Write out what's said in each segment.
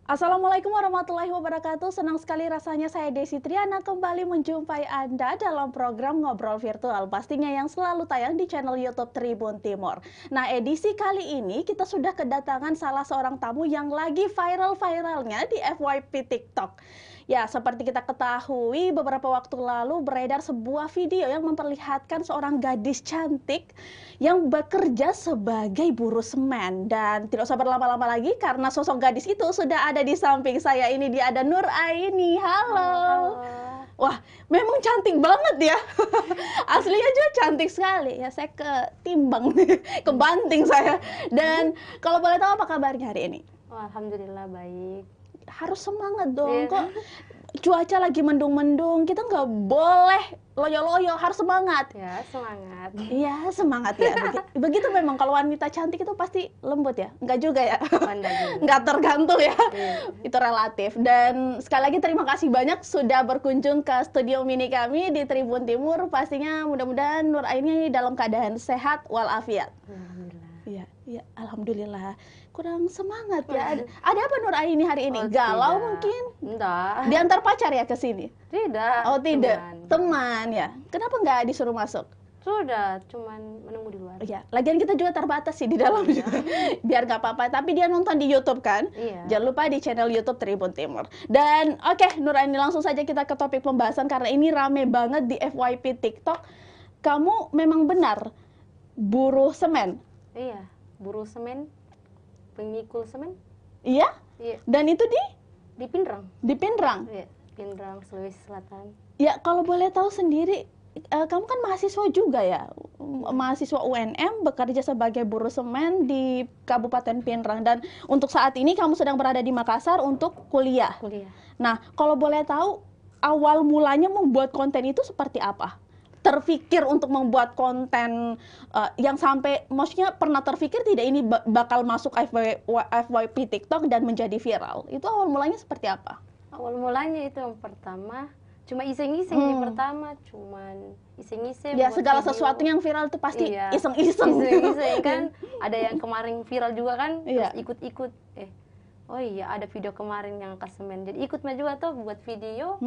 Assalamualaikum warahmatullahi wabarakatuh. Senang sekali rasanya saya Desi Triana kembali menjumpai Anda dalam program Ngobrol Virtual. Pastinya yang selalu tayang di channel YouTube Tribun Timur. Nah, edisi kali ini kita sudah kedatangan salah seorang tamu yang lagi viral-viralnya di FYP TikTok. Ya, seperti kita ketahui beberapa waktu lalu beredar sebuah video yang memperlihatkan seorang gadis cantik yang bekerja sebagai buruh semen. Dan tidak usah berlama-lama lagi karena sosok gadis itu sudah ada di samping saya. Ini dia, ada Nur Aini. Halo. Wah, memang cantik banget ya. Aslinya juga cantik sekali. Ya, saya ketimbang, kebanting saya. Dan kalau boleh tahu apa kabarnya hari ini? Oh, alhamdulillah baik. Harus semangat dong, kok cuaca lagi mendung-mendung, kita nggak boleh loyo-loyo, harus semangat. Ya, semangat. Iya, semangat ya. Begitu memang kalau wanita cantik itu pasti lembut ya? Enggak juga ya? Nggak tergantung ya. Itu relatif. Dan sekali lagi terima kasih banyak sudah berkunjung ke studio mini kami di Tribun Timur. Pastinya mudah-mudahan Nur Aini dalam keadaan sehat walafiat. Iya, iya, alhamdulillah. Kurang semangat ya. Ada apa Nur Aini hari ini? Galau mungkin? Enggak. Diantar pacar ya ke sini? Tidak. Oh tidak, teman ya. Kenapa nggak disuruh masuk? Sudah, cuman menunggu di luar. Ya, lagian kita juga terbatas sih di dalam juga. Biar nggak apa-apa. Tapi dia nonton di YouTube kan? Iya. Jangan lupa di channel YouTube Tribun Timur. Dan oke, Nur Aini, langsung saja kita ke topik pembahasan karena ini rame banget di FYP TikTok. Kamu memang benar buruh semen? Iya, buruh semen, pemikul semen. Iya? Iya. Dan itu Di Pindrang. di Pindrang? Iya, Pindrang, Sulawesi Selatan. Ya, kalau boleh tahu sendiri, kamu kan mahasiswa juga ya? Mahasiswa UNM bekerja sebagai buruh semen di Kabupaten Pindrang. Dan untuk saat ini kamu sedang berada di Makassar untuk kuliah. Nah, kalau boleh tahu, awal mulanya membuat konten itu seperti apa? Terfikir untuk membuat konten yang sampai, maksudnya pernah terfikir tidak ini bakal masuk FYP TikTok dan menjadi viral? Itu awal mulanya seperti apa? Awal mulanya itu yang pertama, cuma iseng-iseng yang pertama, cuman iseng-iseng. Ya, segala video. sesuatu yang viral itu pasti Iya. iseng-iseng. Iseng-iseng kan, ada yang kemarin viral juga kan, Iya. terus ikut-ikut. Oh iya, ada video kemarin yang angkat semen, jadi ikut juga tuh buat video,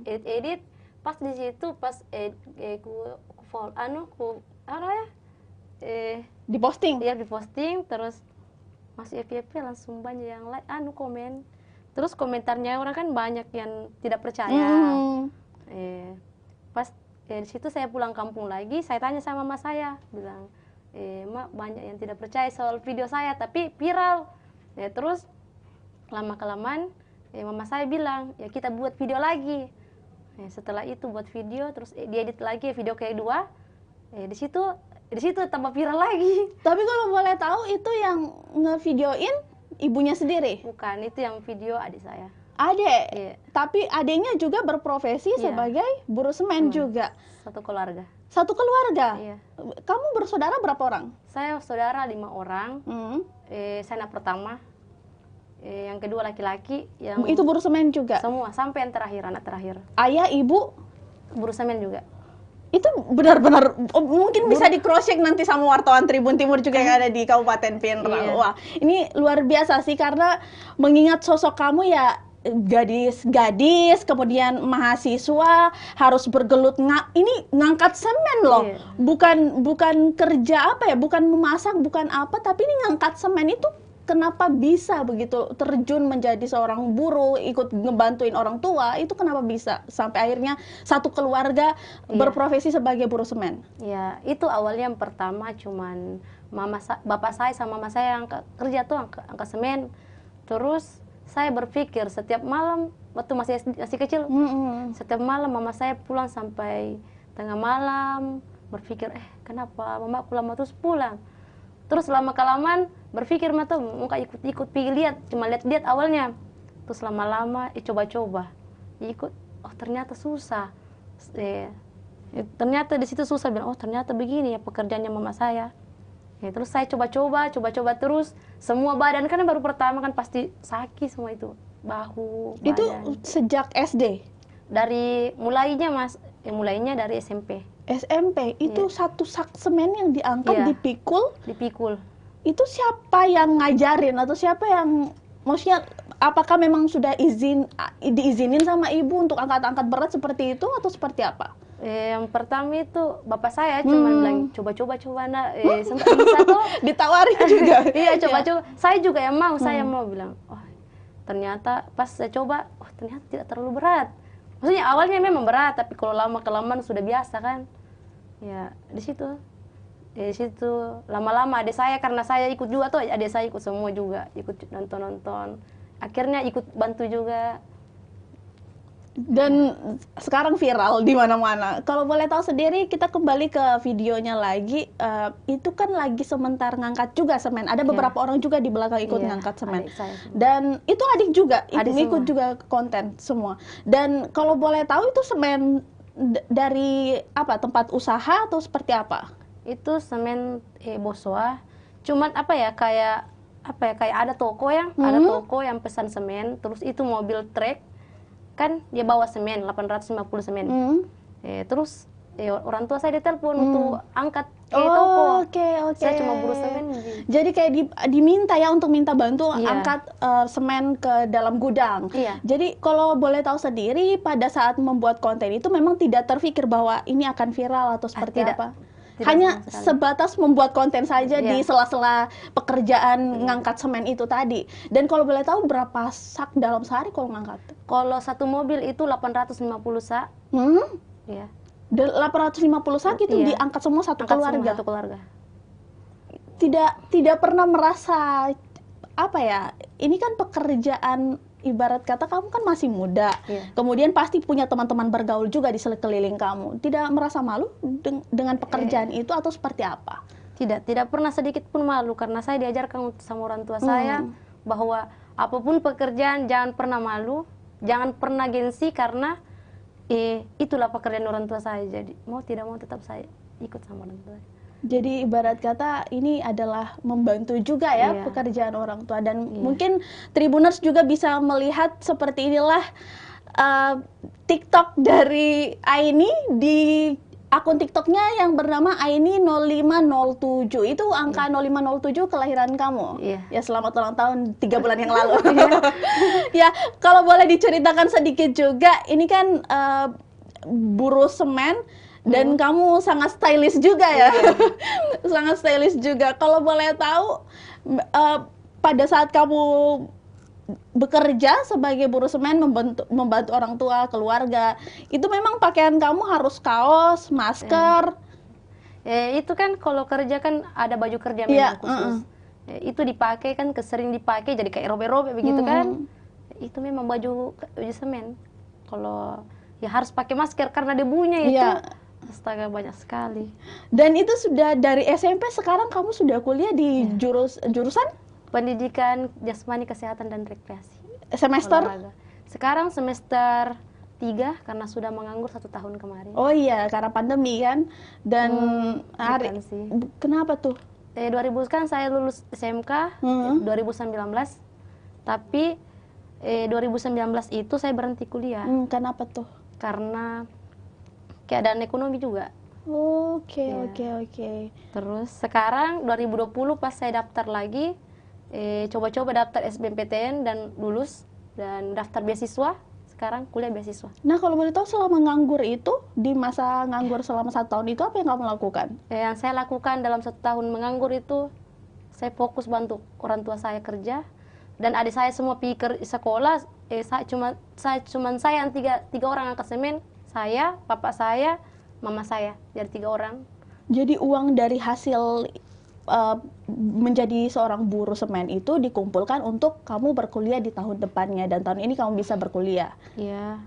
edit-edit. Pas di situ pas Diposting. ya diposting, terus masih FYP langsung banyak yang like, komen. Terus komentarnya orang kan banyak yang tidak percaya. Pas di situ saya pulang kampung lagi, saya tanya sama mama saya, bilang, Mak, banyak yang tidak percaya soal video saya, tapi viral. Terus lama kelamaan mama saya bilang, ya kita buat video lagi. Setelah itu buat video, terus diedit lagi video kedua. Di situ tambah viral lagi. Tapi kalau boleh tahu itu yang ngevideoin ibunya sendiri? Bukan, itu yang video adik saya. Adek? Iya. Tapi adiknya juga berprofesi sebagai buruh semen juga? Satu keluarga. Satu keluarga? Iya. Kamu bersaudara berapa orang? Saya saudara 5 orang. Saya anak pertama. Yang kedua laki-laki. Itu buruh semen juga? Semua, sampai yang terakhir, anak terakhir. Ayah, ibu? Buruh semen juga. Itu benar-benar, mungkin bisa di cross check nanti sama wartawan Tribun Timur juga yang ada di Kabupaten Pindrang. Iya. Wah, ini luar biasa sih karena mengingat sosok kamu ya gadis, kemudian mahasiswa, harus bergelut ini ngangkat semen loh. Iya. Bukan kerja apa ya, bukan memasak, bukan apa, tapi ini ngangkat semen itu. Kenapa bisa begitu terjun menjadi seorang buruh, ikut ngebantuin orang tua, itu kenapa bisa? Sampai akhirnya satu keluarga berprofesi sebagai buruh semen. Ya, itu awalnya yang pertama cuman bapak saya sama mama saya yang kerja tuh angkat semen. Terus saya berpikir setiap malam, waktu masih kecil, setiap malam mama saya pulang sampai tengah malam, berpikir, kenapa mama lama terus pulang? Terus lama-kelamaan berpikir tuh muka ikut-ikut pergi lihat, cuma lihat-lihat awalnya. Terus lama-lama coba-coba ikut, ternyata susah. Ternyata di situ susah, bilang ternyata begini ya pekerjaannya mama saya. Terus saya coba-coba terus, semua badan kan baru pertama kan pasti sakit semua itu, bahu, badan. Itu sejak SD? Dari mulainya dari SMP. SMP itu satu sak semen yang diangkat dipikul. Dipikul. Itu siapa yang ngajarin atau siapa yang maksudnya apakah memang sudah diizinin sama ibu untuk angkat-angkat berat seperti itu atau seperti apa? Yang pertama itu bapak saya cuma bilang coba-coba nak, sampai bisa tuh. Ditawari juga. Iya coba-coba. Saya juga yang mau, saya mau bilang, oh ternyata pas saya coba, oh ternyata tidak terlalu berat. Maksudnya awalnya memang berat, tapi kalau lama kelamaan sudah biasa kan. Ya di situ lama-lama adik saya, karena saya ikut juga tuh, adik saya ikut semua juga, ikut nonton-nonton. Akhirnya ikut bantu juga. Dan sekarang viral di mana-mana. Kalau boleh tahu sendiri, kita kembali ke videonya lagi. Itu kan lagi sementar ngangkat juga semen. Ada beberapa orang juga di belakang ikut ngangkat semen. Dan itu adik juga, ikut juga konten semua. Dan kalau boleh tahu itu semen dari apa? Tempat usaha atau seperti apa? Itu semen Boswa. Cuman kayak ada toko ada toko yang pesan semen, terus itu mobil truk kan dia bawa semen 850 semen. Terus orang tua saya ditelepon untuk angkat toko. Saya cuma buru semen. Jadi kayak diminta ya untuk minta bantu angkat semen ke dalam gudang. Jadi kalau boleh tahu sendiri, pada saat membuat konten itu memang tidak terpikir bahwa ini akan viral atau seperti apa? Hanya sebatas membuat konten saja di sela-sela pekerjaan ngangkat semen itu tadi. Dan kalau boleh tahu berapa sak dalam sehari kalau ngangkat? Kalau satu mobil itu 850 sak. Iya. 850 sak itu diangkat semua satu keluarga. Satu keluarga. Tidak pernah merasa apa ya? Ini kan pekerjaan, ibarat kata kamu kan masih muda, kemudian pasti punya teman-teman bergaul juga di sekeliling kamu. Tidak merasa malu dengan pekerjaan itu atau seperti apa? Tidak pernah sedikit pun malu, karena saya diajarkan sama orang tua saya bahwa apapun pekerjaan jangan pernah malu, jangan pernah gengsi, karena itulah pekerjaan orang tua saya. Jadi mau tidak mau tetap saya ikut sama orang tua. Jadi ibarat kata ini adalah membantu juga ya pekerjaan orang tua. Dan mungkin Tribuners juga bisa melihat seperti inilah TikTok dari Aini di akun TikToknya yang bernama Aini 0507. Itu angka 0507 kelahiran kamu. Ya selamat ulang tahun 3 bulan yang lalu. Ya kalau boleh diceritakan sedikit juga, ini kan buruh semen. Dan kamu sangat stylish juga ya, sangat stylish juga. Kalau boleh tahu, pada saat kamu bekerja sebagai buruh semen, membantu orang tua, keluarga, itu memang pakaian kamu harus kaos, masker. Itu kan kalau kerja kan ada baju kerja memang khusus. Itu dipakai kan, sering dipakai jadi kayak robek-robek begitu kan. Itu memang baju semen. Kalau ya harus pakai masker karena debunya itu. Astaga, banyak sekali. Dan itu sudah dari SMP, sekarang kamu sudah kuliah di jurusan? Pendidikan Jasmani, Kesehatan, dan Rekreasi. Semester? Olahraga. Sekarang semester 3 karena sudah menganggur 1 tahun kemarin. Oh iya, karena pandemi kan? Dan kenapa tuh? 2000 kan saya lulus SMK 2019. Tapi 2019 itu saya berhenti kuliah. Kenapa tuh? Karena keadaan ekonomi juga. Oke. Terus sekarang 2020 pas saya daftar lagi, coba-coba daftar SBMPTN dan lulus, dan daftar beasiswa. Sekarang kuliah beasiswa. Nah kalau boleh tahu, selama nganggur itu, di masa nganggur selama 1 tahun itu apa yang kamu lakukan? Yang saya lakukan dalam 1 tahun menganggur itu, saya fokus bantu orang tua saya kerja, dan adik saya semua pergi sekolah. Saya yang tiga orang angkat semen. Saya, bapak saya, mama saya, jadi 3 orang. Jadi uang dari hasil menjadi seorang buruh semen itu dikumpulkan untuk kamu berkuliah di tahun depannya, dan tahun ini kamu bisa berkuliah. Iya.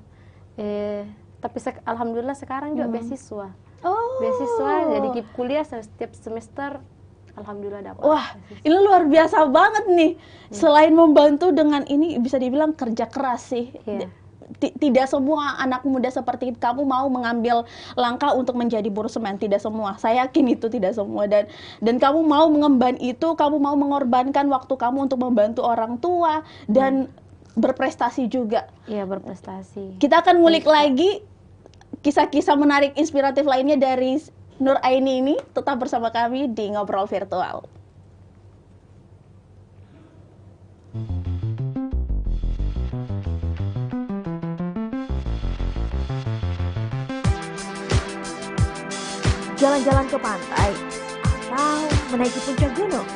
Tapi alhamdulillah sekarang juga beasiswa. Oh. Beasiswa, jadi kuliah setiap semester. Alhamdulillah dapat. Wah, ini luar biasa banget nih. Selain membantu dengan ini, bisa dibilang kerja keras sih. Tidak semua anak muda seperti kamu mau mengambil langkah untuk menjadi buruh semen. Tidak semua, saya yakin itu tidak semua. Dan kamu mau mengemban itu, kamu mau mengorbankan waktu kamu untuk membantu orang tua dan berprestasi juga. Iya, berprestasi. Kita akan ngulik lagi kisah-kisah menarik inspiratif lainnya dari Nur Aini ini. Tetap bersama kami di Ngobrol Virtual. jalan-jalan ke pantai, atau menaiki puncak gunung,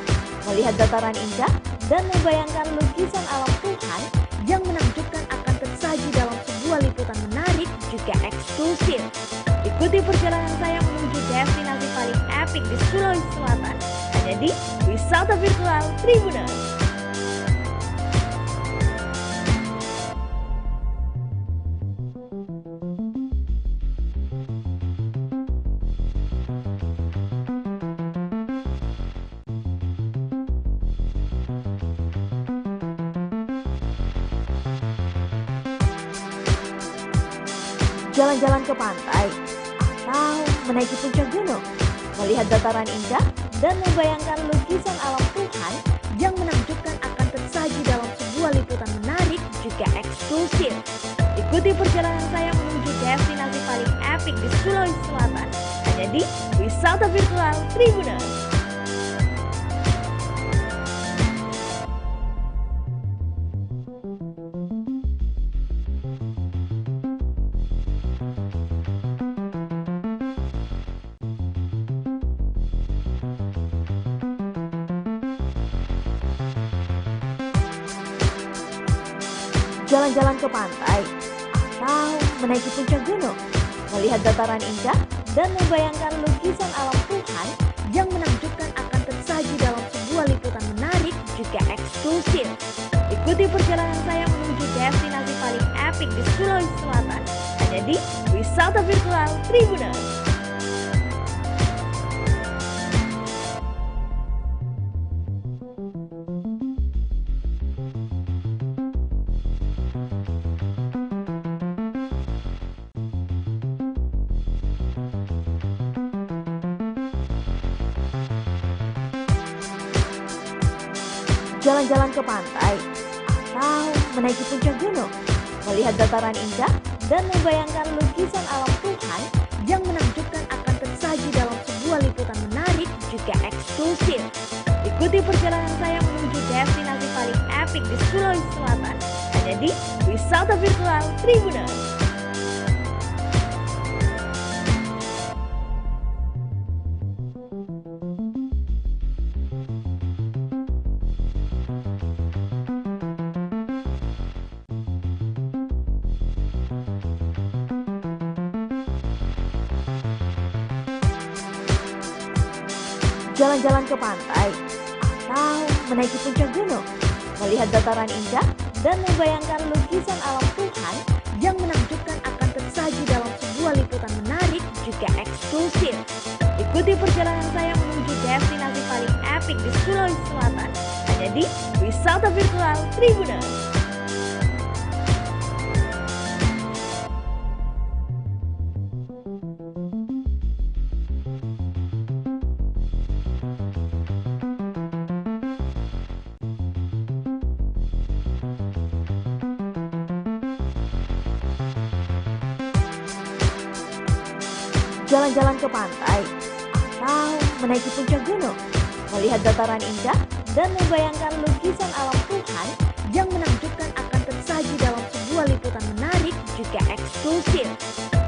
melihat dataran indah, dan membayangkan lukisan alam Tuhan yang menakjubkan akan tersaji dalam sebuah liputan menarik juga eksklusif. Ikuti perjalanan saya menuju destinasi paling epik di Sulawesi Selatan, hanya di Wisata Virtual Tribuners. Jalan-jalan ke pantai, atau menaiki puncak gunung, melihat dataran indah, dan membayangkan lukisan alam Tuhan yang menakjubkan akan tersaji dalam sebuah liputan menarik juga eksklusif. Ikuti perjalanan saya menuju destinasi paling epik di Sulawesi Selatan, hanya di Wisata Virtual Tribuners. Jalan-jalan ke pantai, atau menaiki puncak gunung, melihat dataran indah, dan membayangkan lukisan alam Tuhan yang menakjubkan akan tersaji dalam sebuah liputan menarik juga eksklusif. Ikuti perjalanan saya menuju destinasi paling epik di Sulawesi Selatan, hanya di Wisata Virtual Tribuners. Jalan-jalan ke pantai, atau menaiki puncak gunung, melihat dataran indah, dan membayangkan lukisan alam Tuhan yang menakjubkan akan tersaji dalam sebuah liputan menarik juga eksklusif. Ikuti perjalanan saya menuju destinasi paling epik di Sulawesi Selatan, hanya di Wisata Virtual Tribuners. Jalan-jalan ke pantai, atau menaiki puncak gunung, melihat dataran indah, dan membayangkan lukisan alam Tuhan yang menakjubkan akan tersaji dalam sebuah liputan menarik juga eksklusif. Ikuti perjalanan saya menuju destinasi paling epik di Sulawesi Selatan, hanya di Wisata Virtual Tribuners. Jalan-jalan ke pantai, atau menaiki puncak gunung, melihat dataran indah, dan membayangkan lukisan alam Tuhan yang menakjubkan akan tersaji dalam sebuah liputan menarik juga eksklusif.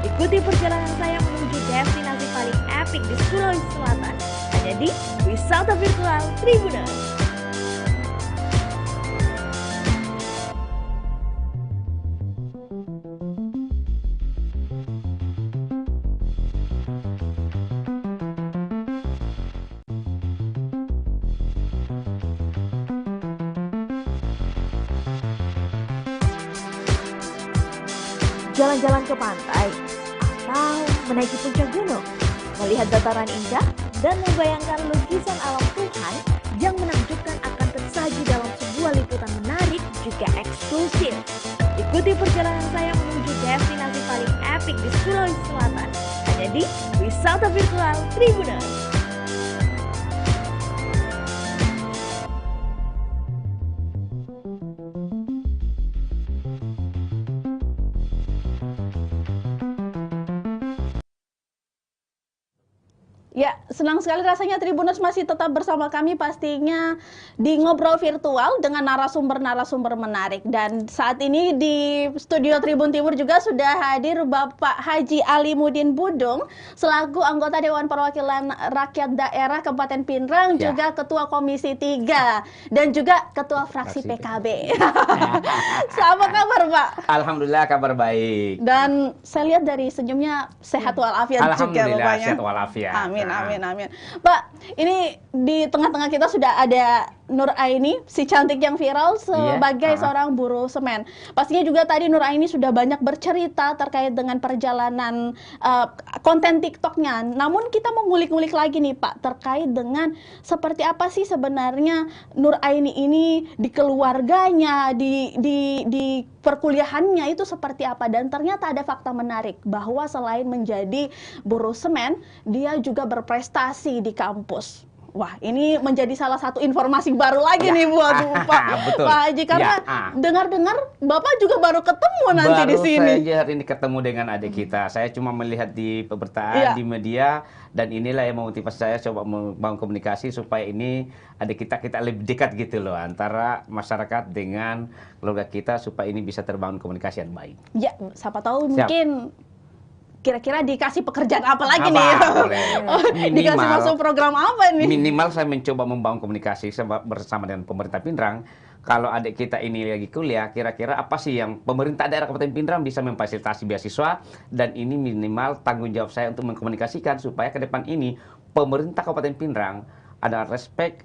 Ikuti perjalanan saya menuju destinasi paling epik di Sulawesi Selatan, hanya di Wisata Virtual Tribuners. Jalan-jalan ke pantai, atau menaiki puncak gunung, melihat dataran indah, dan membayangkan lukisan alam Tuhan yang menakjubkan akan tersaji dalam sebuah liputan menarik juga eksklusif. Ikuti perjalanan saya menuju destinasi paling epik di Sulawesi Selatan, hanya di Wisata Virtual Tribuners. Ya, senang sekali rasanya Tribuners masih tetap bersama kami pastinya di Ngobrol Virtual dengan narasumber-narasumber menarik. Dan saat ini di studio Tribun Timur juga sudah hadir Bapak Haji Alimuddin Budung selaku anggota Dewan Perwakilan Rakyat Daerah Kabupaten Pinrang, Ya. juga Ketua Komisi 3 dan juga Ketua Fraksi PKB. Apa kabar, Pak? Alhamdulillah kabar baik. Dan saya lihat dari senyumnya sehat walafiat juga Alhamdulillah Bapaknya. sehat walafiat. Amin, Nah, amin, amin. Pak, ini di tengah-tengah kita sudah ada Nur Aini, si cantik yang viral sebagai seorang buruh semen. Pastinya juga tadi Nur Aini sudah banyak bercerita terkait dengan perjalanan konten TikToknya. Namun kita mau ngulik-ngulik lagi nih Pak, terkait dengan seperti apa sih sebenarnya Nur Aini ini di keluarganya, di perkuliahannya itu seperti apa. Dan ternyata ada fakta menarik bahwa selain menjadi buruh semen, dia juga berprestasi di kampus. Wah, ini menjadi salah satu informasi baru lagi nih buat Pak, Betul. Pak Haji, karena dengar-dengar Bapak juga baru ketemu nanti di sini. Baru saja hari ini ketemu dengan adik kita. Saya cuma melihat di pemberitaan di media, dan inilah yang memotivasi saya coba membangun komunikasi supaya ini adik kita lebih dekat gitu loh antara masyarakat dengan keluarga kita, supaya ini bisa terbangun komunikasi yang baik. Ya, siapa tahu mungkin kira-kira dikasih pekerjaan apa lagi nih? Dikasih masuk program apa nih? Minimal saya mencoba membangun komunikasi bersama dengan pemerintah Pinrang. Kalau adik kita ini lagi kuliah, kira-kira apa sih yang pemerintah daerah Kabupaten Pinrang bisa memfasilitasi beasiswa, dan ini minimal tanggung jawab saya untuk mengkomunikasikan supaya ke depan ini pemerintah Kabupaten Pinrang ada respect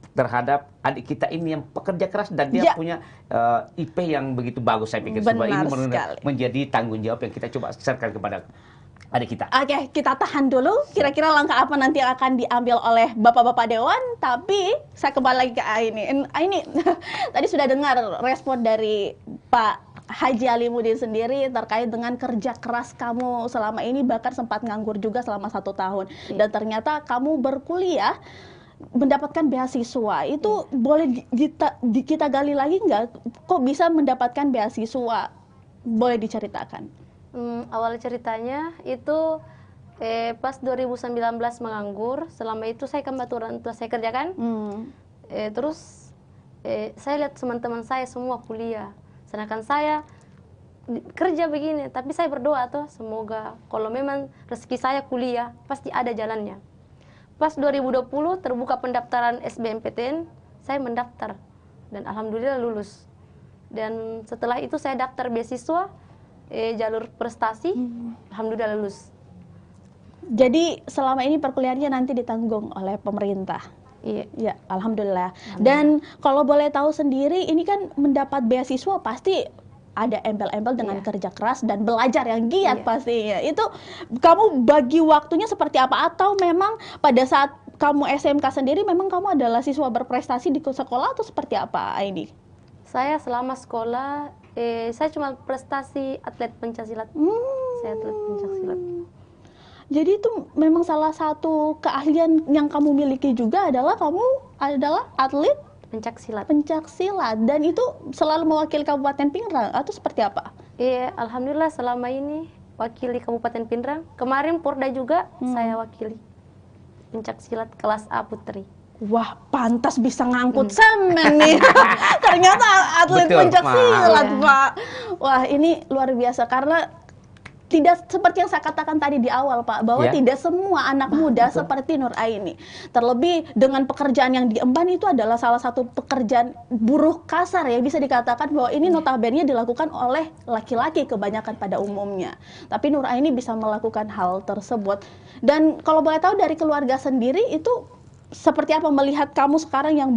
terhadap adik kita ini yang pekerja keras dan dia punya IP yang begitu bagus. Saya pikir supaya ini menjadi tanggung jawab yang kita coba serahkan kepada adik kita. Oke, kita tahan dulu. Kira-kira langkah apa nanti yang akan diambil oleh Bapak-Bapak Dewan. Tapi saya kembali lagi ke Aini. Aini, tadi sudah dengar respon dari Pak Haji Alimuddin sendiri terkait dengan kerja keras kamu selama ini, bahkan sempat nganggur juga selama 1 tahun. Dan ternyata kamu berkuliah mendapatkan beasiswa. Itu boleh kita gali lagi nggak? Kok bisa mendapatkan beasiswa? Boleh diceritakan? Awal ceritanya itu pas 2019 menganggur. Selama itu saya kan bantu orang tua saya kerjakan. Terus saya lihat teman-teman saya semua kuliah, sedangkan saya kerja begini. Tapi saya berdoa tuh, semoga kalau memang rezeki saya kuliah pasti ada jalannya. Pas 2020 terbuka pendaftaran SBMPTN, saya mendaftar dan alhamdulillah lulus. Dan setelah itu saya daftar beasiswa jalur prestasi, alhamdulillah lulus. Jadi selama ini perkuliahannya nanti ditanggung oleh pemerintah. Iya. Ya, alhamdulillah. Dan kalau boleh tahu sendiri, ini kan mendapat beasiswa pasti ada embel-embel dengan kerja keras dan belajar yang giat pastinya. Itu kamu bagi waktunya seperti apa? Atau memang pada saat kamu SMK sendiri memang kamu adalah siswa berprestasi di sekolah atau seperti apa ini? Saya selama sekolah, saya cuma prestasi atlet pencaksilat. Saya atlet pencaksilat. Jadi itu memang salah satu keahlian yang kamu miliki juga adalah kamu adalah atlet pencaksilat. Dan itu selalu mewakili Kabupaten Pinrang atau seperti apa? Iya, alhamdulillah selama ini wakili Kabupaten Pinrang. Kemarin Porda juga saya wakili pencaksilat kelas A putri. Wah, pantas bisa ngangkut semen nih. Ternyata atlet pencaksilat, Pak. Wah, ini luar biasa karena tidak seperti yang saya katakan tadi di awal, Pak, bahwa tidak semua anak muda seperti Nur Aini. Terlebih dengan pekerjaan yang diemban itu adalah salah satu pekerjaan buruh kasar ya, bisa dikatakan bahwa ini notabene dilakukan oleh laki-laki kebanyakan pada umumnya. Tapi Nur Aini bisa melakukan hal tersebut. Dan kalau boleh tahu dari keluarga sendiri itu seperti apa melihat kamu sekarang yang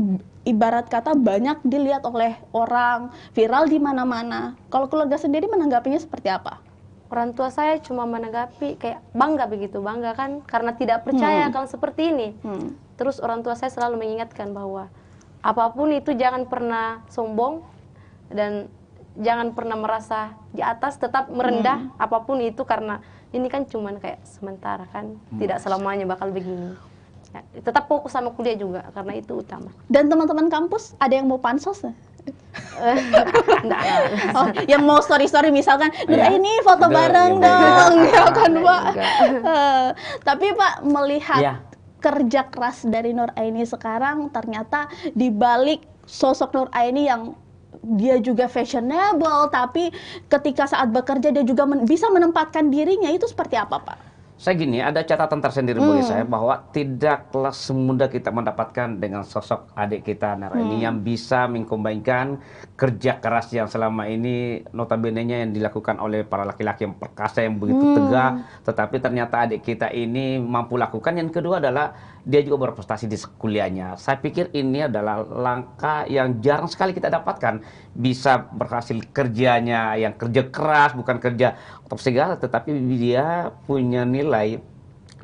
ibarat kata banyak dilihat oleh orang, viral di mana-mana. Kalau keluarga sendiri menanggapinya seperti apa? Orang tua saya cuma menanggapi kayak bangga begitu, bangga kan karena tidak percaya kalau seperti ini. Terus orang tua saya selalu mengingatkan bahwa apapun itu jangan pernah sombong dan jangan pernah merasa di atas, tetap merendah apapun itu karena ini kan cuma kayak sementara kan, tidak selamanya bakal begini. Ya, tetap fokus sama kuliah juga karena itu utama. Dan teman-teman kampus ada yang mau pansos? Enggak lah. Oh, yang mau story-story misalkan, Nur Iya. ini foto Ada bareng yang dong, ya kan Pak. Enggak. Tapi Pak melihat Iya. kerja keras dari Nur Aini sekarang, ternyata di balik sosok Nur Aini yang dia juga fashionable, tapi ketika saat bekerja dia juga bisa menempatkan dirinya, itu seperti apa Pak? Saya gini, ada catatan tersendiri bagi saya bahwa tidaklah semudah kita mendapatkan dengan sosok adik kita Nara ini yang bisa mengkombinkan kerja keras yang selama ini notabene-nya yang dilakukan oleh para laki-laki yang perkasa yang begitu tegak, tetapi ternyata adik kita ini mampu lakukan. Yang kedua adalah dia juga berprestasi di kuliahnya. Saya pikir ini adalah langkah yang jarang sekali kita dapatkan, bisa berhasil kerjanya yang kerja keras, bukan kerja top segala, tetapi dia punya nilai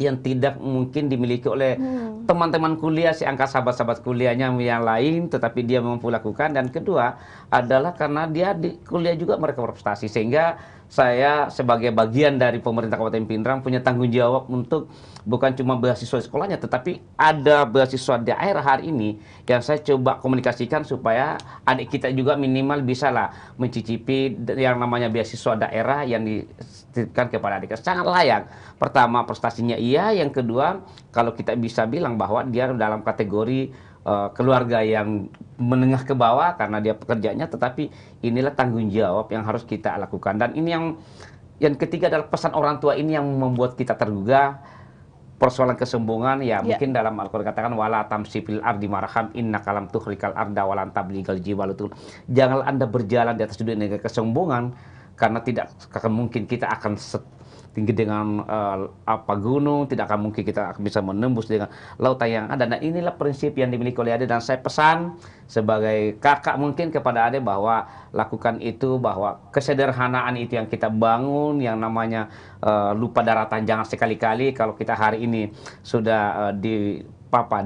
yang tidak mungkin dimiliki oleh teman-teman kuliah, seangkat sahabat-sahabat kuliahnya yang lain, tetapi dia mampu lakukan. Dan kedua adalah karena dia di kuliah juga mereka berprestasi, sehingga saya sebagai bagian dari pemerintah Kabupaten Pindrang punya tanggung jawab untuk bukan cuma beasiswa sekolahnya, tetapi ada beasiswa daerah hari ini yang saya coba komunikasikan supaya adik kita juga minimal bisa lah mencicipi yang namanya beasiswa daerah yang dititipkan kepada adik. Sangat layak. Pertama, prestasinya iya. Yang kedua, kalau kita bisa bilang bahwa dia dalam kategori keluarga yang menengah ke bawah karena dia pekerjaannya, tetapi inilah tanggung jawab yang harus kita lakukan. Dan ini yang ketiga adalah pesan orang tua ini yang membuat kita tergugah. Persoalan kesombongan ya mungkin dalam Al-Qur'an katakan wala tamsi fil ardi marham inna kalam tuhrikal arda walan tabligal jibalutul. Jangan Anda berjalan di atas dunia dengan kesombongan, karena tidak akan mungkin kita akan tinggi dengan gunung, tidak akan mungkin kita bisa menembus dengan lautan yang ada. Dan inilah prinsip yang dimiliki oleh Ade, dan saya pesan sebagai kakak mungkin kepada Ade bahwa lakukan itu, bahwa kesederhanaan itu yang kita bangun, yang namanya lupa daratan jangan sekali-kali. Kalau kita hari ini sudah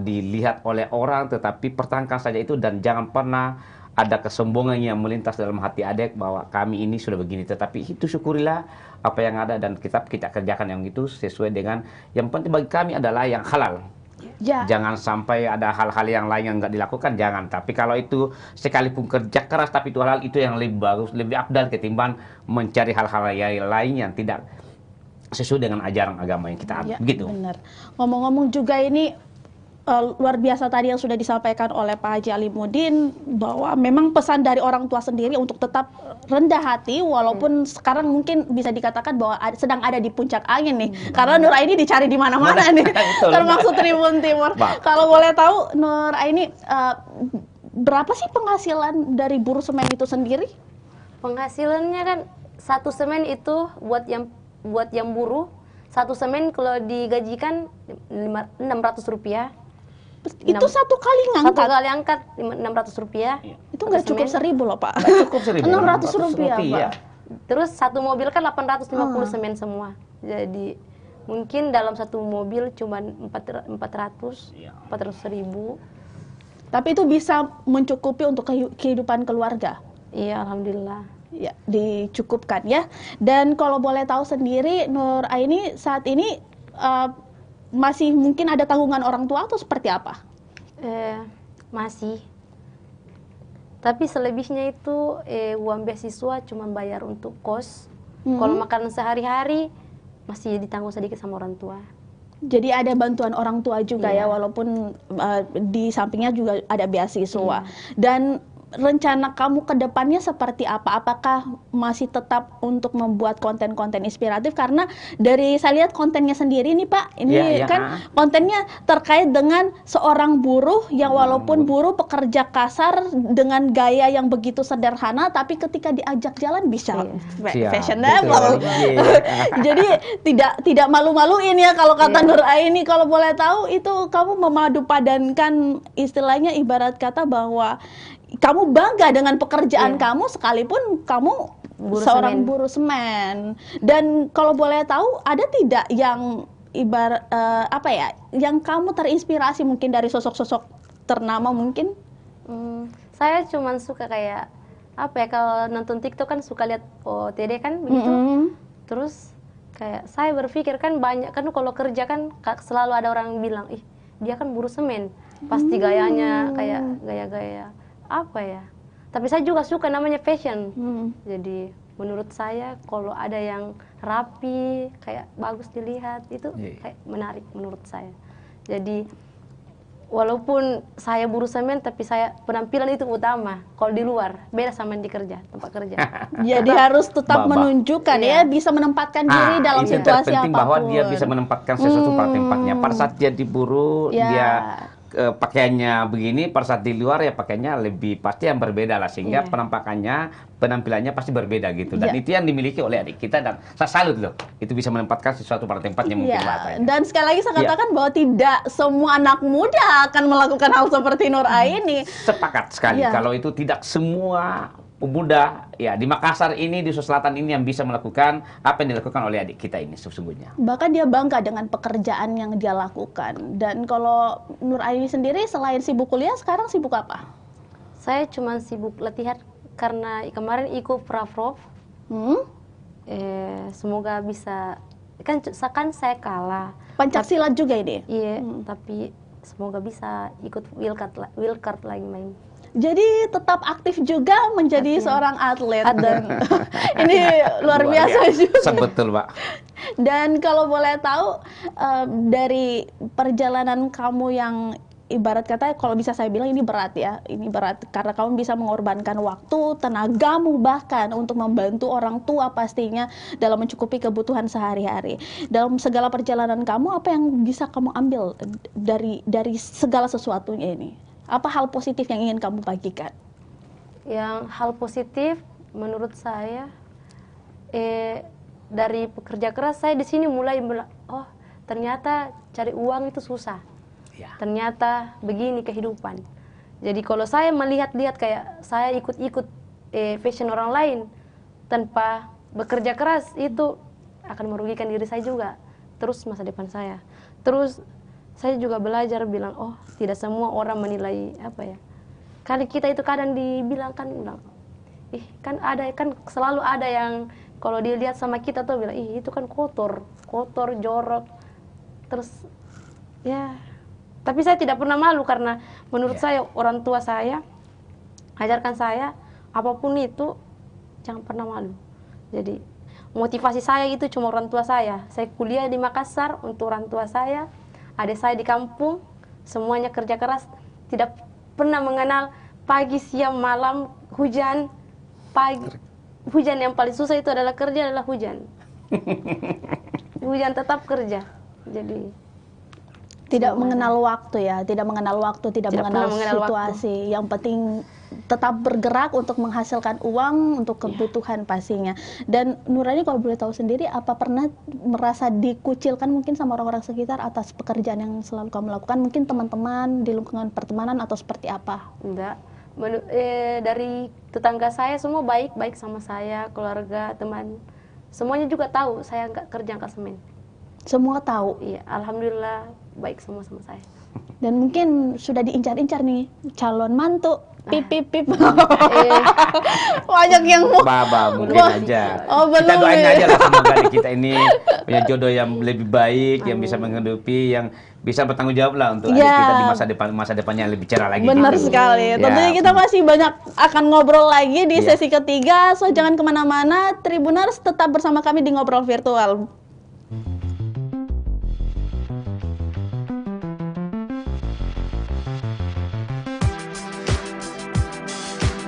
dilihat oleh orang, tetapi pertahankan saja itu dan jangan pernah ada kesombongan yang melintas dalam hati Adek bahwa kami ini sudah begini. Tetapi itu syukurilah apa yang ada dan kita kerjakan yang itu sesuai dengan yang penting bagi kami adalah yang halal. Ya. Jangan sampai ada hal-hal yang lain yang nggak dilakukan, jangan. Tapi kalau itu sekalipun kerja keras tapi itu halal, itu yang lebih bagus, lebih afdal ketimbang mencari hal-hal yang lain yang tidak sesuai dengan ajaran agama yang kita Ya, begitu. benar. Ngomong-ngomong juga ini luar biasa tadi yang sudah disampaikan oleh Pak Haji Alimuddin, bahwa memang pesan dari orang tua sendiri untuk tetap rendah hati walaupun sekarang mungkin bisa dikatakan bahwa sedang ada di puncak angin nih, karena Nur Aini dicari di mana-mana nih, termasuk Tribun Timur. Kalau boleh tahu Nur Aini, berapa sih penghasilan dari buruh semen itu sendiri? Penghasilannya kan satu semen itu buat yang buruh, satu semen kalau digajikan 600 rupiah. Itu satu kali Satu ngangkat? kali angkat 600 rupiah. Itu nggak cukup 1.000 loh Pak. Cukup 600 rupiah Pak. Terus satu mobil kan 850 semen semua. Jadi mungkin dalam satu mobil cuma 400 ribu. Tapi itu bisa mencukupi untuk kehidupan keluarga? Iya, alhamdulillah. Ya, dicukupkan ya. Dan kalau boleh tahu sendiri, Nur Aini saat ini masih mungkin ada tanggungan orang tua atau seperti apa? Masih. Tapi selebihnya itu uang beasiswa cuma bayar untuk kos. Kalau makan sehari-hari masih ditanggung sedikit sama orang tua. Jadi ada bantuan orang tua juga ya, walaupun di sampingnya juga ada beasiswa. Dan rencana kamu ke depannya seperti apa? Apakah masih tetap untuk membuat konten-konten inspiratif? Karena dari saya lihat kontennya sendiri nih Pak, ini kan kontennya terkait dengan seorang buruh yang walaupun buruh pekerja kasar dengan gaya yang begitu sederhana, tapi ketika diajak jalan bisa fashionable. Jadi tidak malu-maluin ya kalau kata Nur Aini. Kalau boleh tahu itu kamu memadu padankan, istilahnya ibarat kata bahwa kamu bangga dengan pekerjaan kamu sekalipun kamu seorang buruh semen. Dan kalau boleh tahu, ada tidak yang ibarat yang kamu terinspirasi mungkin dari sosok-sosok ternama mungkin? Saya cuma suka kayak kalau nonton TikTok kan suka lihat OTD kan begitu. Terus kayak saya berpikir kan banyak kan kalau kerja kan selalu ada orang bilang, ih dia kan buruh semen, pasti gayanya kayak gaya-gaya Tapi saya juga suka namanya fashion. Hmm. Jadi menurut saya kalau ada yang rapi, kayak bagus dilihat, itu kayak menarik menurut saya. Jadi walaupun saya buruh semen, tapi saya penampilan itu utama. Kalau di luar, beda sama yang di kerja, tempat kerja. Jadi harus tetap menunjukkan ya, bisa menempatkan diri dalam itu situasi terpenting apapun. bahwa dia bisa menempatkan sesuatu pada tempatnya. Pada saat dia diburu, dia pakaiannya begini, pada saat di luar ya pakaiannya lebih pasti yang berbeda lah, sehingga penampilannya pasti berbeda gitu. Dan itu yang dimiliki oleh adik kita, dan saya salut loh, itu bisa menempatkan sesuatu pada tempatnya mungkin bahasanya. Dan sekali lagi saya katakan bahwa tidak semua anak muda akan melakukan hal seperti Nur Aini. Sepakat sekali kalau itu tidak semua pemuda ya di Makassar ini, di Sulawesi Selatan ini yang bisa melakukan apa yang dilakukan oleh adik kita ini sesungguhnya. Bahkan dia bangga dengan pekerjaan yang dia lakukan. Dan kalau Nur Aini sendiri selain sibuk kuliah, sekarang sibuk apa? Saya cuma sibuk latihan karena kemarin ikut Prafrov. Semoga bisa, kan saya kalah. Pencaksilat juga ini? Iya, tapi semoga bisa ikut wildcard lagi main. Jadi tetap aktif juga menjadi seorang atlet dan ini luar biasa juga. Betul, Pak. Dan kalau boleh tahu dari perjalanan kamu yang ibarat kata, kalau bisa saya bilang ini berat ya, ini berat karena kamu bisa mengorbankan waktu, tenagamu bahkan untuk membantu orang tua pastinya dalam mencukupi kebutuhan sehari-hari. Dalam segala perjalanan kamu, apa yang bisa kamu ambil dari segala sesuatunya ini? Apa hal positif yang ingin kamu bagikan? Yang hal positif menurut saya dari pekerja keras, saya di sini mulai oh ternyata cari uang itu susah. Ternyata begini kehidupan. Jadi kalau saya melihat-lihat kayak saya ikut-ikut fashion orang lain tanpa bekerja keras, itu akan merugikan diri saya juga, terus masa depan saya. Terus saya juga belajar bilang, oh tidak semua orang menilai apa ya. Kali kita itu kadang bilang, kan selalu ada yang kalau dilihat sama kita tuh bilang, itu kan kotor, jorok. Terus ya, tapi saya tidak pernah malu karena menurut saya orang tua saya ajarkan saya apapun itu jangan pernah malu. Jadi motivasi saya itu cuma orang tua saya. Saya kuliah di Makassar untuk orang tua saya. Adik saya di kampung, semuanya kerja keras, tidak pernah mengenal pagi, siang, malam, hujan. Hujan yang paling susah itu adalah kerja, adalah hujan. Hujan tetap kerja. Jadi tidak mengenal waktu ya, tidak mengenal waktu, tidak mengenal situasi. Yang penting tetap bergerak untuk menghasilkan uang untuk kebutuhan pastinya. Dan Nurani kalau boleh tahu sendiri, apa pernah merasa dikucilkan mungkin sama orang-orang sekitar atas pekerjaan yang selalu kamu lakukan? Mungkin teman-teman di lingkungan pertemanan atau seperti apa? Enggak. Dari tetangga saya semua baik-baik sama saya, keluarga, teman. Semuanya juga tahu saya nggak kerja angkat semen. Semua tahu? Iya, alhamdulillah baik semua sama saya. Dan mungkin sudah diincar-incar nih calon mantu. Pip. Banyak yang mau. Mungkin aja. Kita doain aja lah semoga kita ini punya jodoh yang lebih baik, yang bisa menghidupi, yang bisa bertanggung jawab lah untuk adik kita di masa depannya yang lebih cerah lagi. Benar sekali. Tentunya kita masih banyak akan ngobrol lagi di sesi ketiga. So jangan kemana-mana. Tribuners tetap bersama kami di Ngobrol Virtual.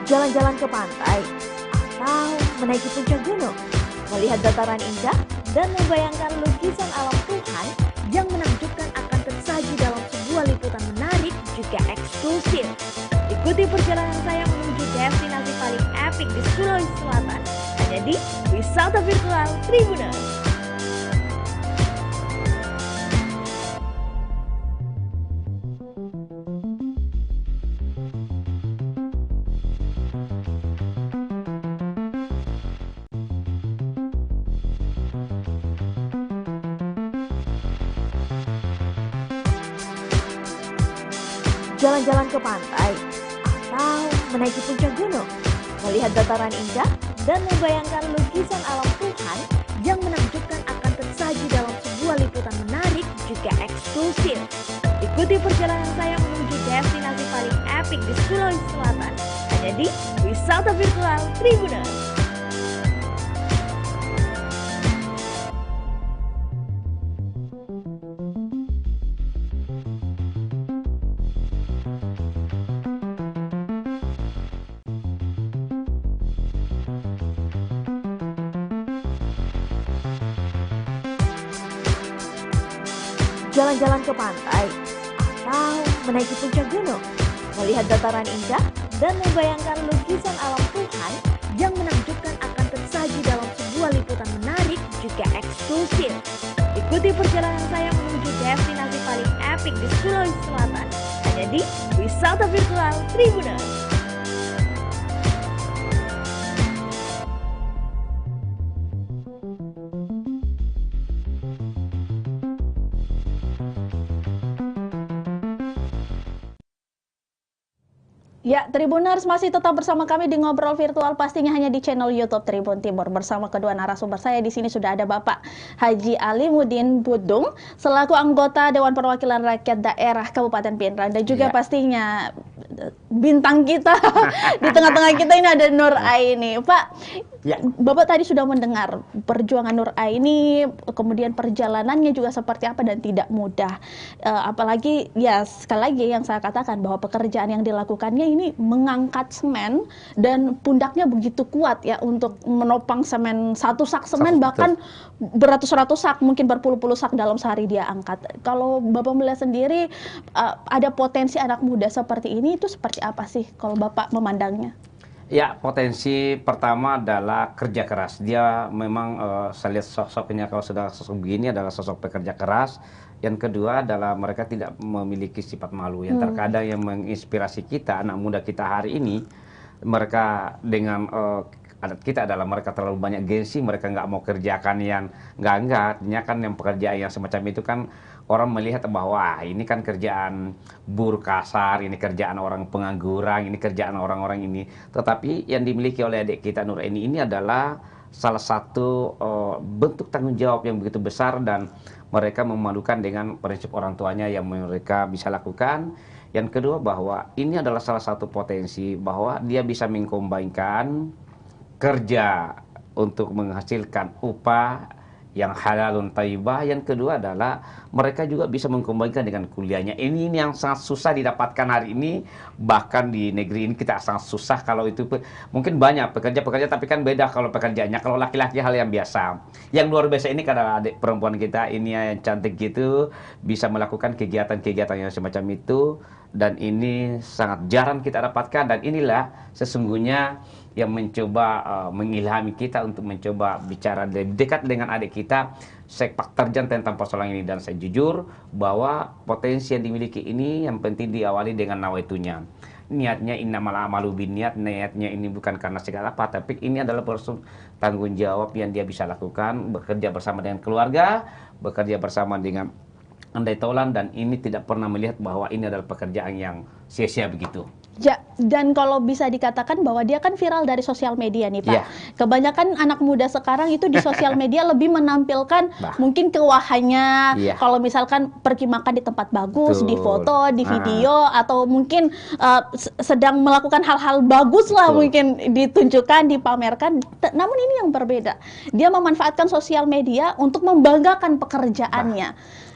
Jalan-jalan ke pantai, atau menaiki puncak gunung, melihat dataran indah, dan membayangkan lukisan alam Tuhan yang menakjubkan akan tersaji dalam sebuah liputan menarik juga eksklusif. Ikuti perjalanan saya menuju destinasi paling epik di Sulawesi Selatan, hanya di Wisata Virtual Tribuners. Jalan-jalan ke pantai, atau menaiki puncak gunung, melihat dataran indah, dan membayangkan lukisan alam Tuhan yang menakjubkan akan tersaji dalam sebuah liputan menarik juga eksklusif. Ikuti perjalanan saya menuju destinasi paling epik di Sulawesi Selatan, hanya di Wisata Virtual Tribuners. Jalan-jalan ke pantai atau menaiki puncak gunung, melihat dataran indah dan membayangkan lukisan alam Tuhan yang menakjubkan akan tersaji dalam sebuah liputan menarik juga eksklusif. Ikuti perjalanan saya menuju destinasi paling epik di Sulawesi Selatan, hanya di Wisata Virtual Tribuners. Ya, Tribuners masih tetap bersama kami di Ngobrol Virtual, pastinya hanya di channel YouTube Tribun Timur. Bersama kedua narasumber saya di sini sudah ada Bapak Haji Alimuddin Budung selaku anggota Dewan Perwakilan Rakyat Daerah Kabupaten Pindrang, dan juga pastinya bintang kita di tengah-tengah kita ini ada Nur Aini. Pak, Bapak tadi sudah mendengar perjuangan Nur Aini, kemudian perjalanannya juga seperti apa dan tidak mudah. Apalagi ya sekali lagi yang saya katakan bahwa pekerjaan yang dilakukannya ini mengangkat semen dan pundaknya begitu kuat ya untuk menopang semen, satu sak semen bahkan beratus-ratus sak, mungkin berpuluh-puluh sak dalam sehari dia angkat. Kalau Bapak melihat sendiri ada potensi anak muda seperti ini, itu seperti apa sih kalau Bapak memandangnya? Ya, potensi pertama adalah kerja keras. Dia memang saya lihat sosoknya kalau sudah sosok begini adalah sosok pekerja keras. Yang kedua adalah mereka tidak memiliki sifat malu. Yang terkadang yang menginspirasi kita, anak muda kita hari ini, mereka dengan adat kita adalah mereka terlalu banyak gengsi, mereka nggak mau kerjakan yang enggak-enggaknya kan, yang pekerjaan yang semacam itu kan orang melihat bahwa ini kan kerjaan buruh kasar, ini kerjaan orang pengangguran, ini kerjaan orang-orang ini. Tetapi yang dimiliki oleh adik kita Nur Aini ini adalah salah satu bentuk tanggung jawab yang begitu besar, dan mereka memadukan dengan prinsip orang tuanya yang mereka bisa lakukan. Yang kedua bahwa ini adalah salah satu potensi bahwa dia bisa mengkombinkan kerja untuk menghasilkan upah yang halalun thayyibah. Yang kedua adalah mereka juga bisa mengkombinkan dengan kuliahnya. Ini yang sangat susah didapatkan hari ini, bahkan di negeri ini kita sangat susah. Kalau itu mungkin banyak pekerja-pekerja, tapi kan beda kalau pekerjaannya. Kalau laki-laki hal yang biasa. Yang luar biasa ini karena adik perempuan kita ini yang cantik gitu bisa melakukan kegiatan-kegiatan yang semacam itu, dan ini sangat jarang kita dapatkan. Dan inilah sesungguhnya yang mencoba mengilhami kita untuk mencoba bicara lebih dekat dengan adik kita, sepak terjang tentang persoalan ini. Dan saya jujur bahwa potensi yang dimiliki ini yang penting diawali dengan nawaitunya. Niatnya innamal a'malu binniyat, niatnya ini bukan karena segala apa, tapi ini adalah tanggung jawab yang dia bisa lakukan, bekerja bersama dengan keluarga, bekerja bersama dengan andai taulan, dan ini tidak pernah melihat bahwa ini adalah pekerjaan yang sia-sia begitu. Ya, dan kalau bisa dikatakan bahwa dia kan viral dari sosial media nih Pak. Kebanyakan anak muda sekarang itu di sosial media lebih menampilkan mungkin keuahannya. Kalau misalkan pergi makan di tempat bagus, di foto, di video, atau mungkin sedang melakukan hal-hal bagus lah mungkin ditunjukkan, dipamerkan. Namun ini yang berbeda. Dia memanfaatkan sosial media untuk membanggakan pekerjaannya.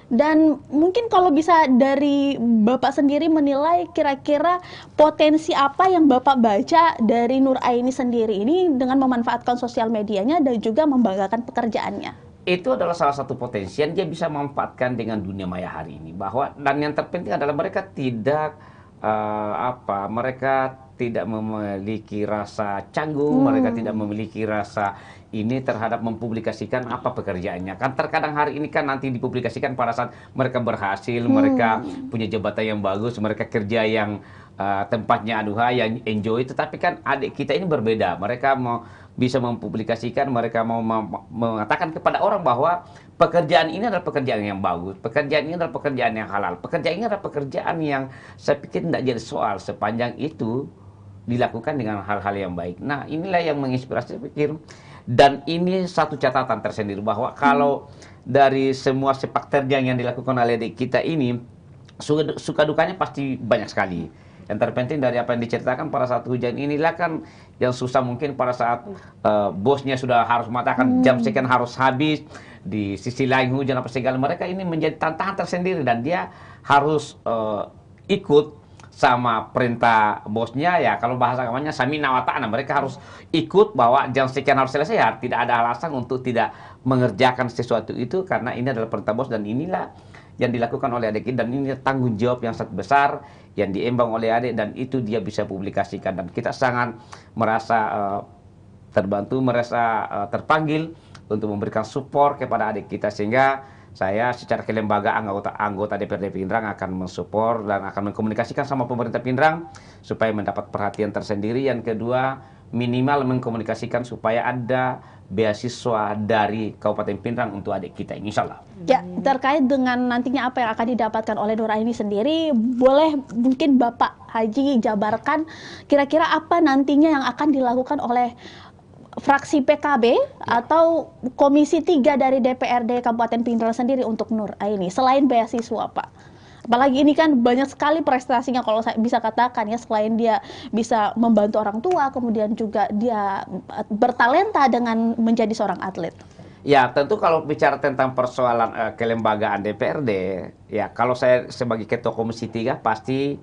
Dan mungkin kalau bisa dari Bapak sendiri menilai kira-kira potensi apa yang Bapak baca dari Nur Aini sendiri ini dengan memanfaatkan sosial medianya dan juga membanggakan pekerjaannya. Itu adalah salah satu potensi yang dia bisa memanfaatkan dengan dunia maya hari ini. Bahwa, dan yang terpenting adalah mereka tidak mereka tidak memiliki rasa canggung, mereka tidak memiliki rasa ini terhadap mempublikasikan apa pekerjaannya. Kan terkadang hari ini kan nanti dipublikasikan pada saat mereka berhasil, mereka punya jabatan yang bagus, mereka kerja yang tempatnya aduhai, yang enjoy. Tetapi kan adik kita ini berbeda. Mereka mau bisa mempublikasikan, mereka mau mengatakan kepada orang bahwa pekerjaan ini adalah pekerjaan yang bagus, pekerjaan ini adalah pekerjaan yang halal, pekerjaan ini adalah pekerjaan yang saya pikir tidak jadi soal sepanjang itu dilakukan dengan hal-hal yang baik. Nah, inilah yang menginspirasi saya pikir. Dan ini satu catatan tersendiri bahwa kalau dari semua sepak terjang yang dilakukan oleh adik kita ini, suka dukanya pasti banyak sekali. Yang terpenting dari apa yang diceritakan pada saat hujan inilah kan yang susah mungkin pada saat bosnya sudah harus mengatakan jam sekian harus habis, di sisi lain hujan apa segala, mereka ini menjadi tantangan tersendiri dan dia harus ikut sama perintah bosnya. Ya kalau bahasa agamanya samina wa ta'na, mereka harus ikut bahwa jam sekian harus selesai, ya tidak ada alasan untuk tidak mengerjakan sesuatu itu karena ini adalah perintah bos dan inilah yang dilakukan oleh adik dan ini tanggung jawab yang sangat besar yang diemban oleh adik dan itu dia bisa publikasikan dan kita sangat merasa terbantu, merasa terpanggil untuk memberikan support kepada adik kita, sehingga saya secara kelembagaan anggota DPRD Pindrang akan mensupport dan akan mengkomunikasikan sama pemerintah Pindrang supaya mendapat perhatian tersendiri. Yang kedua, minimal mengkomunikasikan supaya ada beasiswa dari Kabupaten Pindrang untuk adik kita ini, insya Allah. Ya, terkait dengan nantinya apa yang akan didapatkan oleh Nuraini sendiri, boleh mungkin Bapak Haji jabarkan kira-kira apa nantinya yang akan dilakukan oleh fraksi PKB atau Komisi 3 dari DPRD Kabupaten Pindrang sendiri untuk Nuraini selain beasiswa, Pak? Apalagi ini kan banyak sekali prestasinya kalau saya bisa katakan ya, selain dia bisa membantu orang tua, kemudian juga dia bertalenta dengan menjadi seorang atlet. Ya, tentu kalau bicara tentang persoalan kelembagaan DPRD, ya kalau saya sebagai Ketua Komisi 3 pasti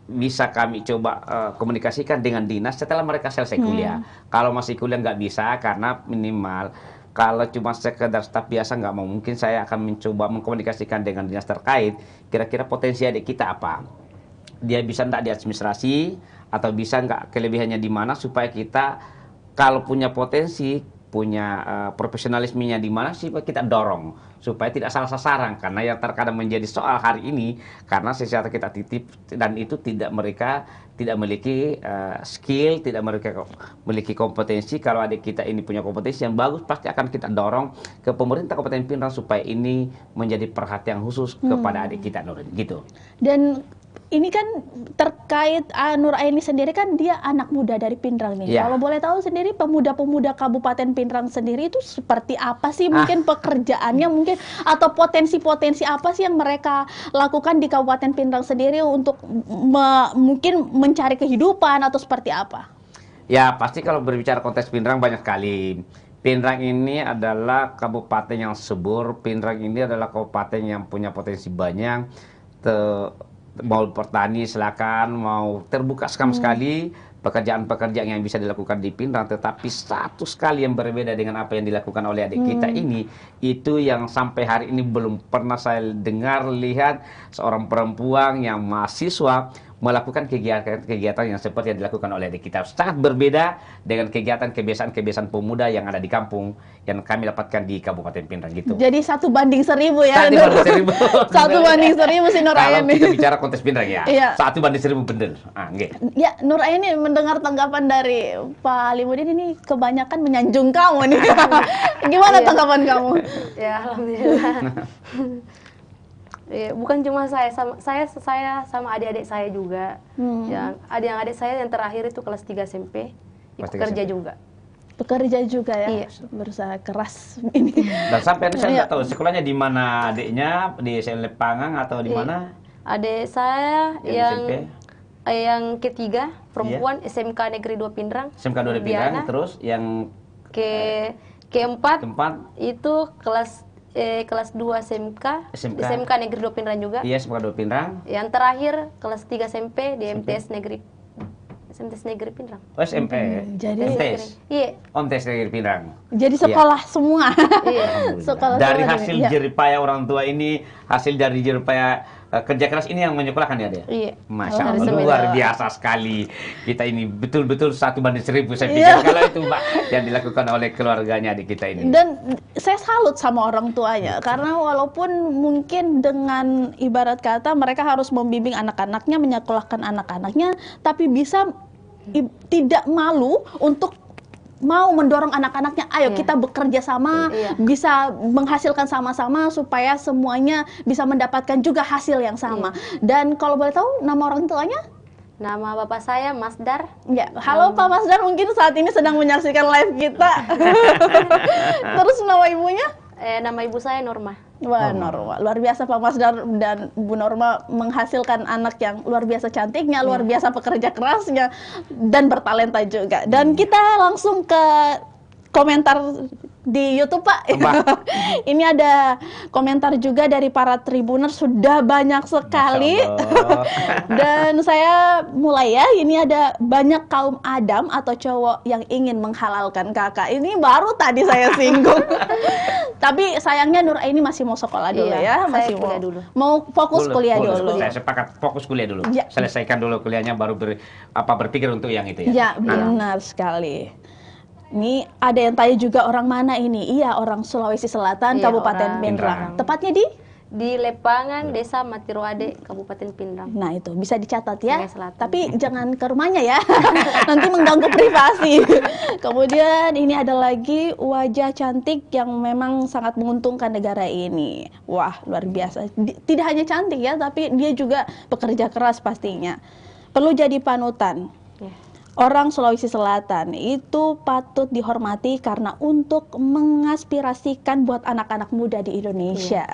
bisa kami coba komunikasikan dengan dinas setelah mereka selesai kuliah. Kalau masih kuliah nggak bisa karena minimal kalau cuma sekedar staf biasa nggak mau, mungkin saya akan mencoba mengkomunikasikan dengan dinas terkait kira-kira potensi adik kita apa. Dia bisa nggak di administrasi atau bisa nggak kelebihannya di mana supaya kita kalau punya potensi, punya profesionalismenya di mana sih kita dorong supaya tidak salah sasaran, karena yang terkadang menjadi soal hari ini karena sesuatu kita titip dan itu mereka tidak memiliki skill, tidak mereka memiliki kompetensi. Kalau adik kita ini punya kompetensi yang bagus, pasti akan kita dorong ke pemerintah Kabupaten Pindrang supaya ini menjadi perhatian khusus kepada adik kita, Nur, gitu. Dan ini kan terkait Nuraini sendiri kan dia anak muda dari Pindrang nih. Ya. Kalau boleh tahu sendiri pemuda-pemuda Kabupaten Pindrang sendiri itu seperti apa sih mungkin pekerjaannya mungkin atau potensi-potensi apa sih yang mereka lakukan di Kabupaten Pindrang sendiri untuk mungkin mencari kehidupan atau seperti apa? Ya pasti kalau berbicara konteks Pindrang banyak sekali. Pindrang ini adalah kabupaten yang subur. Pindrang ini adalah kabupaten yang punya potensi banyak. Mau bertani silakan, mau terbuka sama sekali pekerjaan-pekerjaan yang bisa dilakukan di Pindrang, tetapi satu sekali yang berbeda dengan apa yang dilakukan oleh adik kita ini, itu yang sampai hari ini belum pernah saya dengar lihat seorang perempuan yang mahasiswa melakukan kegiatan yang seperti yang dilakukan oleh adik kita. Sangat berbeda dengan kegiatan kebiasaan-kebiasaan pemuda yang ada di kampung yang kami dapatkan di Kabupaten Pindrang gitu. Jadi 1 banding 1000 ya. 1 banding 1000. 1 banding 1000 si Nuraini. Kalau kita bicara konteks Pindrang ya, Iya. 1 banding 1000 bener. Ya, Nuraini mendengar tanggapan dari Pak Halimudin ini kebanyakan menyanjung kamu nih. Gimana tanggapan kamu? Ya, alhamdulillah. Bukan cuma saya sama adik-adik saya juga. Yang adik-adik saya yang terakhir itu kelas 3 SMP, ikut kerja juga. Bekerja juga ya, Iya. berusaha keras ini. Dan sampai saya nggak tahu sekolahnya di mana adiknya, di SLP Pangang atau di mana? Adik saya Yang yang ketiga perempuan SMK Negeri 2 Pindrang. SMK 2 di Pindrang, terus yang keempat tempat itu kelas 2 SMK Negeri 2 Pindrang juga. iya SMK 2 Pindrang. Yang terakhir kelas 3 SMP di MTS Negeri Pindrang. Oh SMP. Jadi MTS. Iya. MTS Negeri Pindrang. jadi sekolah semua. Iya. Sekolah Dari semua hasil ya. jeripaya orang tua ini, hasil dari jeripaya kerja keras ini yang menyekolahkan ya dia? Iya. Masya Dari Allah, semenjak- luar biasa sekali. Kita ini betul-betul 1 banding 1000 saya pikir Iya. kalau itu Mbak yang dilakukan oleh keluarganya adik kita ini. Dan saya salut sama orang tuanya karena walaupun mungkin dengan ibarat kata mereka harus membimbing anak-anaknya, menyekolahkan anak-anaknya, tapi bisa tidak malu untuk mau mendorong anak-anaknya, ayo kita bekerja sama, bisa menghasilkan sama-sama supaya semuanya bisa mendapatkan juga hasil yang sama. Dan kalau boleh tahu nama orang tuanya? Nama bapak saya Mas Dar. Ya, halo Pak Masdar, mungkin saat ini sedang menyaksikan live kita. Terus nama ibunya? Nama ibu saya Norma. Wah, Norma. Luar biasa Pak Mas dan Bu Norma menghasilkan anak yang luar biasa cantiknya, luar biasa pekerja kerasnya, dan bertalenta juga. Dan kita langsung ke komentar di YouTube, Pak. Ini ada komentar juga dari para Tribuners, sudah banyak sekali. Dan saya mulai ya, ini ada banyak kaum Adam atau cowok yang ingin menghalalkan kakak. Ini baru tadi saya singgung. Tapi sayangnya Nur Aini masih mau sekolah dulu ya, masih kuliah dulu. Mau fokus kuliah dulu. Saya sepakat, fokus kuliah dulu. Ya. Selesaikan dulu kuliahnya, baru berpikir untuk yang itu ya. Ya, benar sekali. Ini ada yang tanya juga, orang mana ini? Iya, orang Sulawesi Selatan, Iya, Kabupaten orang Pindrang. Pindrang. Tepatnya di Lepangan, Desa Matiroade, Kabupaten Pindrang. Nah, itu bisa dicatat ya. Sungai Selatan. Tapi jangan ke rumahnya ya. Nanti mengganggu privasi. Kemudian ini ada lagi wajah cantik yang memang sangat menguntungkan negara ini. Wah, luar biasa. Tidak hanya cantik ya, tapi dia juga pekerja keras pastinya. Perlu jadi panutan. Orang Sulawesi Selatan itu patut dihormati karena untuk mengaspirasikan buat anak-anak muda di Indonesia.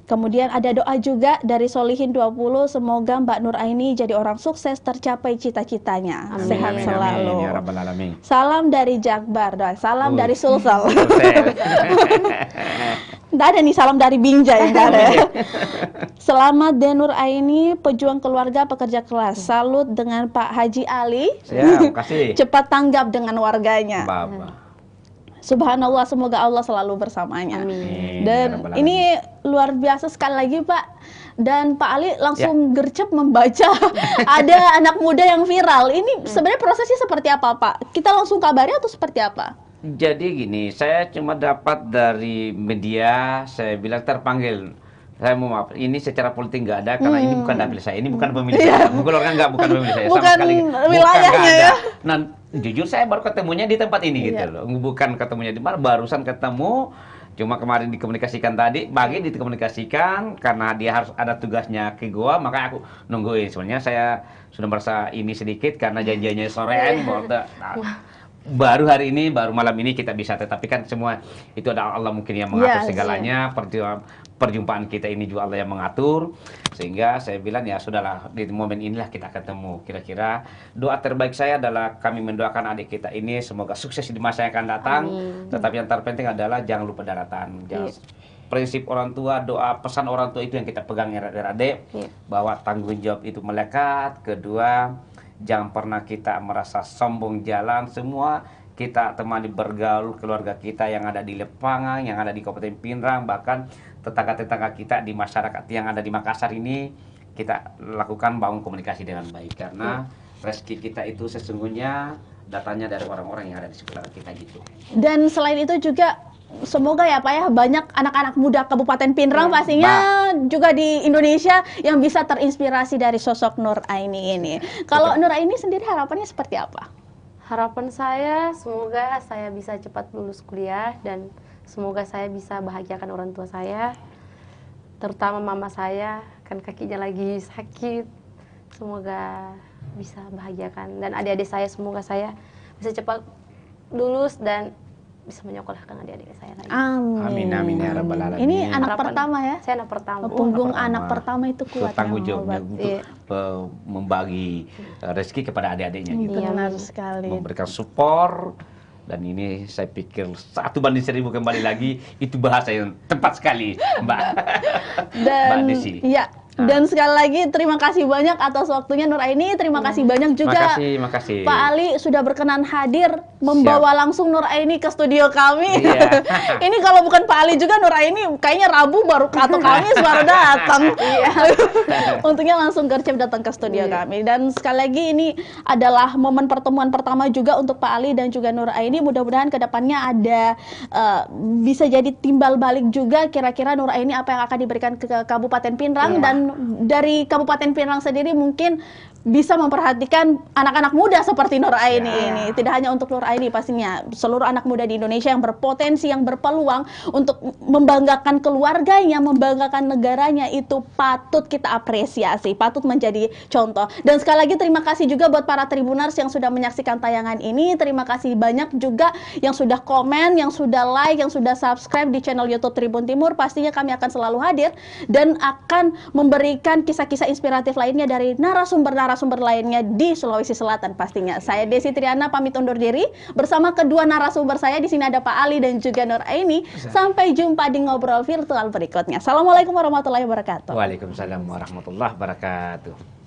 Kemudian ada doa juga dari Solihin 20, semoga Mbak Nur Aini jadi orang sukses, tercapai cita-citanya. Sehat selalu. Ya Rabbal Alamin. Salam dari Jakbar, salam dari Sulsel. Nggak ada nih salam dari Binjai, nggak ada. Selamat Nur Aini, pejuang keluarga pekerja keras. Salut dengan Pak Haji Ali. Ya, makasih. Cepat tanggap dengan warganya. Subhanallah, semoga Allah selalu bersamanya. Amin. Dan ini luar biasa sekali lagi Pak. Dan Pak Ali langsung gercep membaca ada anak muda yang viral. Ini sebenarnya prosesnya seperti apa Pak? Kita langsung kabari atau seperti apa? Jadi gini, saya cuma dapat dari media, saya bilang terpanggil. Saya mau maaf, ini secara politik nggak ada karena ini bukan dapil saya, ini bukan pemilih saya. Menggolongkan nggak, bukan pemilih saya Bukan sama sekali. wilayahnya ya. Nah, jujur saya baru ketemunya di tempat ini gitu loh. Bukan ketemunya di mana, barusan ketemu. Cuma kemarin dikomunikasikan tadi, pagi dikomunikasikan karena dia harus ada tugasnya ke Goa, makanya aku nungguin. Sebenarnya saya sudah merasa ini sedikit karena janjiannya sorean, baru hari ini, baru malam ini kita bisa, tetapi kan semua itu ada Allah mungkin yang mengatur segalanya. Perjumpaan kita ini juga Allah yang mengatur, sehingga saya bilang ya sudahlah, di momen inilah kita ketemu. Kira-kira doa terbaik saya adalah kami mendoakan adik kita ini semoga sukses di masa yang akan datang. Tetapi yang terpenting adalah jangan lupa daratan. Prinsip orang tua, doa pesan orang tua itu yang kita pegang ya adik-adik, bahwa tanggung jawab itu melekat. Kedua, jangan pernah kita merasa sombong jalan. Semua kita temani bergaul keluarga kita yang ada di Lepangan, yang ada di Kabupaten Pindrang, bahkan tetangga-tetangga kita di masyarakat yang ada di Makassar ini, kita lakukan bangun komunikasi dengan baik. Karena rezeki kita itu sesungguhnya datanya dari orang-orang yang ada di sekitar kita gitu. Dan selain itu juga semoga ya Pak ya, banyak anak-anak muda Kabupaten Pindrang pastinya juga di Indonesia yang bisa terinspirasi dari sosok Nur Aini ini. Kalau Nur Aini sendiri harapannya seperti apa? Harapan saya semoga saya bisa cepat lulus kuliah dan semoga saya bisa bahagiakan orang tua saya, terutama mama saya, kan kakinya lagi sakit. Semoga bisa bahagiakan, dan adik-adik saya semoga saya bisa cepat lulus dan bisa menyekolahkan adik-adik saya lagi. Amin. Amin ya Rabbal Alamin. Ini anak pertama ya? Saya anak pertama. Punggung anak pertama itu kuat. Tanggung jawabnya untuk membagi rezeki kepada adik-adiknya gitu. Benar sekali. Memberikan support. Dan ini saya pikir 1:1000 kembali lagi, itu bahasa yang tepat sekali Mbak. Dan Mbak Desi. iya. Dan sekali lagi terima kasih banyak atas waktunya Nur Aini. Terima kasih banyak juga makasih. Pak Ali sudah berkenan hadir membawa langsung Nur Aini ke studio kami. Iya. Ini kalau bukan Pak Ali juga, Nur Aini kayaknya Rabu baru atau Kamis baru datang. Untungnya langsung gercep datang ke studio kami. Dan sekali lagi ini adalah momen pertemuan pertama juga untuk Pak Ali dan juga Nur Aini. Mudah-mudahan kedepannya ada bisa jadi timbal balik juga kira-kira Nur Aini apa yang akan diberikan ke Kabupaten Pindrang. Dan dari Kabupaten Pindrang sendiri mungkin bisa memperhatikan anak-anak muda seperti Nur Aini Ya. ini. Tidak hanya untuk Nur Aini pastinya, seluruh anak muda di Indonesia yang berpotensi, yang berpeluang untuk membanggakan keluarganya, membanggakan negaranya, itu patut kita apresiasi, patut menjadi contoh. Dan sekali lagi terima kasih juga buat para Tribuners yang sudah menyaksikan tayangan ini. Terima kasih banyak juga yang sudah komen, yang sudah like, yang sudah subscribe di channel YouTube Tribun Timur. Pastinya kami akan selalu hadir dan akan memberikan kisah-kisah inspiratif lainnya dari narasumber-narasumber lainnya di Sulawesi Selatan pastinya. Saya Desi Triana pamit undur diri bersama kedua narasumber saya. Di sini ada Pak Ali dan juga Nur Aini. Sampai jumpa di ngobrol virtual berikutnya. Assalamualaikum warahmatullahi wabarakatuh. Waalaikumsalam warahmatullahi wabarakatuh.